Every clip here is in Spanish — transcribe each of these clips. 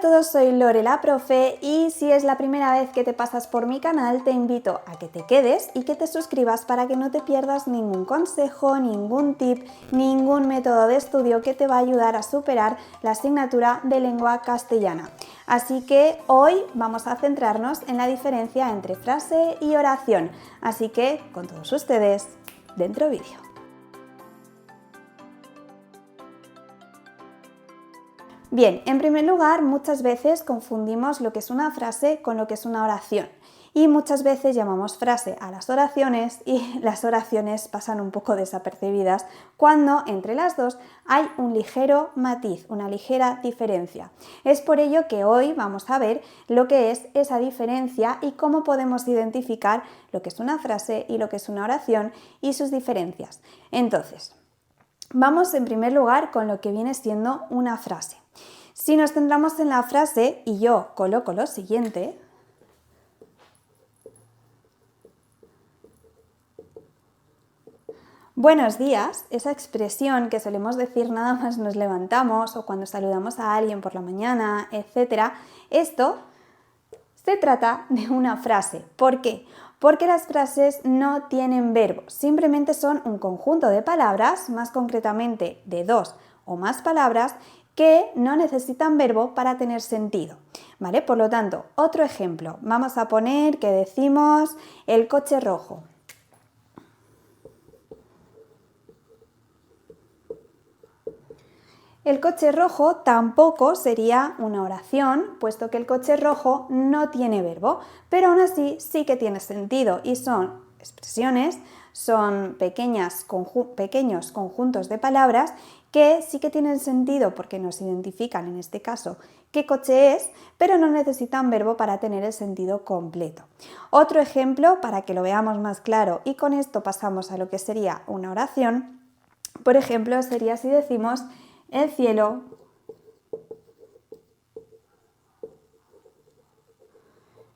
todos, soy Lore la profe y si es la primera vez que te pasas por mi canal te invito a que te quedes y que te suscribas para que no te pierdas ningún consejo, ningún tip, ningún método de estudio que te va a ayudar a superar la asignatura de lengua castellana. Así que hoy vamos a centrarnos en la diferencia entre frase y oración. Así que con todos ustedes, dentro vídeo. Bien, en primer lugar, muchas veces confundimos lo que es una frase con lo que es una oración. Y muchas veces llamamos frase a las oraciones y las oraciones pasan un poco desapercibidas cuando entre las dos hay un ligero matiz, una ligera diferencia. Es por ello que hoy vamos a ver lo que es esa diferencia y cómo podemos identificar lo que es una frase y lo que es una oración y sus diferencias. Entonces, vamos en primer lugar con lo que viene siendo una frase. Si nos centramos en la frase y yo coloco lo siguiente, buenos días, esa expresión que solemos decir nada más nos levantamos o cuando saludamos a alguien por la mañana, etc. Esto se trata de una frase. ¿Por qué? Porque las frases no tienen verbo, simplemente son un conjunto de palabras, más concretamente de dos o más palabras, que no necesitan verbo para tener sentido, ¿vale? Por lo tanto, otro ejemplo, vamos a poner que decimos el coche rojo. El coche rojo tampoco sería una oración, puesto que el coche rojo no tiene verbo, pero aún así sí que tiene sentido y son expresiones, son pequeños conjuntos de palabras que sí que tienen sentido porque nos identifican en este caso qué coche es, pero no necesitan verbo para tener el sentido completo. Otro ejemplo, para que lo veamos más claro y con esto pasamos a lo que sería una oración, por ejemplo, sería si decimos el cielo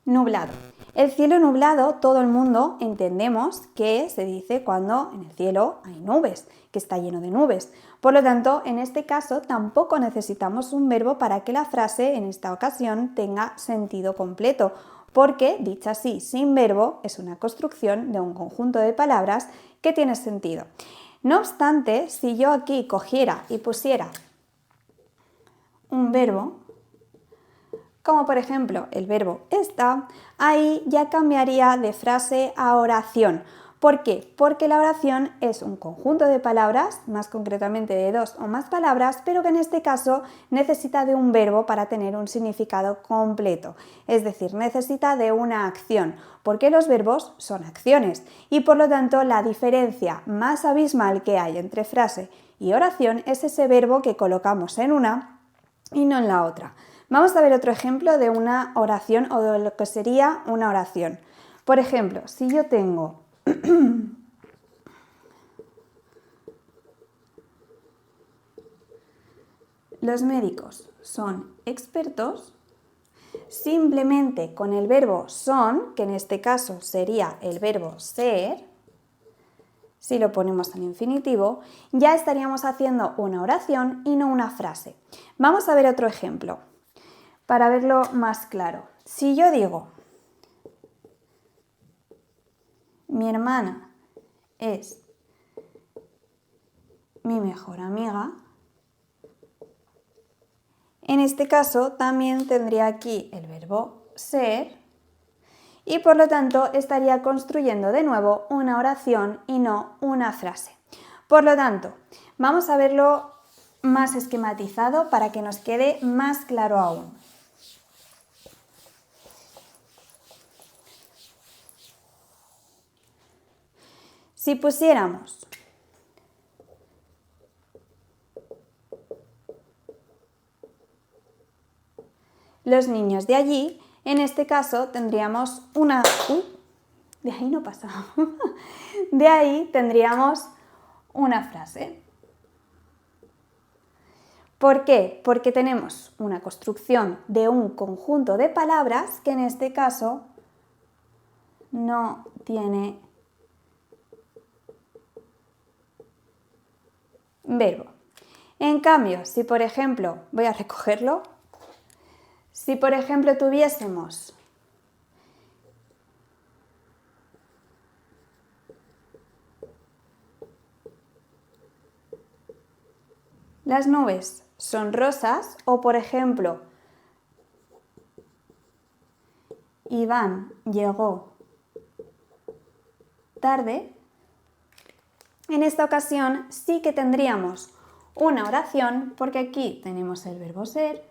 nublado. El cielo nublado, todo el mundo entendemos que se dice cuando en el cielo hay nubes, que está lleno de nubes. Por lo tanto, en este caso tampoco necesitamos un verbo para que la frase en esta ocasión tenga sentido completo, porque, dicha así, sin verbo, es una construcción de un conjunto de palabras que tiene sentido. No obstante, si yo aquí cogiera y pusiera un verbo, como por ejemplo el verbo está, ahí ya cambiaría de frase a oración. ¿Por qué? Porque la oración es un conjunto de palabras, más concretamente de dos o más palabras, pero que en este caso necesita de un verbo para tener un significado completo. Es decir, necesita de una acción, porque los verbos son acciones y por lo tanto la diferencia más abismal que hay entre frase y oración es ese verbo que colocamos en una y no en la otra. Vamos a ver otro ejemplo de una oración o de lo que sería una oración. Por ejemplo, si yo tengo los médicos son expertos, simplemente con el verbo son, que en este caso sería el verbo ser, si lo ponemos en infinitivo, ya estaríamos haciendo una oración y no una frase. Vamos a ver otro ejemplo para verlo más claro. Si yo digo, mi hermana es mi mejor amiga, en este caso también tendría aquí el verbo ser y por lo tanto estaría construyendo de nuevo una oración y no una frase. Por lo tanto, vamos a verlo más esquematizado para que nos quede más claro aún. Si pusiéramos los niños de allí, en este caso tendríamos una... de ahí no pasa. De ahí tendríamos una frase. ¿Por qué? Porque tenemos una construcción de un conjunto de palabras que en este caso no tiene verbo. En cambio, si por ejemplo, voy a recogerlo, Si por ejemplo tuviésemos las nubes son rosas o por ejemplo Iván llegó tarde, en esta ocasión sí que tendríamos una oración porque aquí tenemos el verbo ser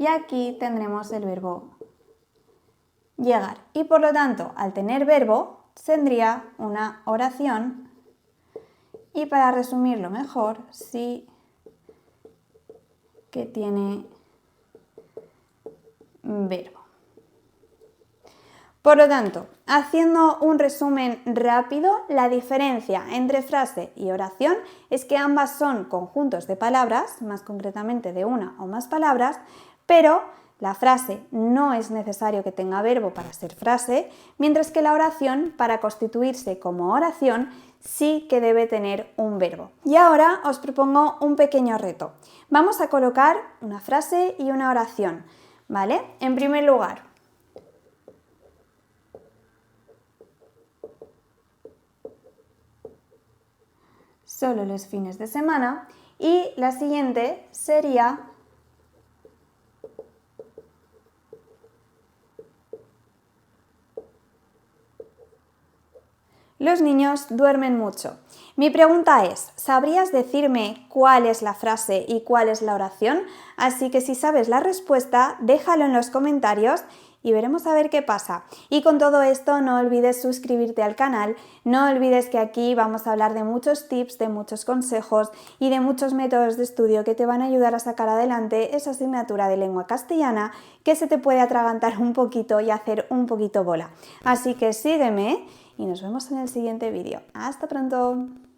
y aquí tendremos el verbo llegar. Y por lo tanto, al tener verbo, tendría una oración y para resumirlo mejor, sí que tiene verbo. Por lo tanto, haciendo un resumen rápido, la diferencia entre frase y oración es que ambas son conjuntos de palabras, más concretamente de una o más palabras, pero la frase no es necesario que tenga verbo para ser frase, mientras que la oración, para constituirse como oración, sí que debe tener un verbo. Y ahora os propongo un pequeño reto. Vamos a colocar una frase y una oración, ¿vale? En primer lugar, solo los fines de semana, y la siguiente sería los niños duermen mucho. Mi pregunta es, ¿sabrías decirme cuál es la frase y cuál es la oración? Así que si sabes la respuesta, déjalo en los comentarios y veremos a ver qué pasa. Y con todo esto no olvides suscribirte al canal, no olvides que aquí vamos a hablar de muchos tips, de muchos consejos y de muchos métodos de estudio que te van a ayudar a sacar adelante esa asignatura de lengua castellana que se te puede atragantar un poquito y hacer un poquito bola. Así que sígueme y nos vemos en el siguiente vídeo. ¡Hasta pronto!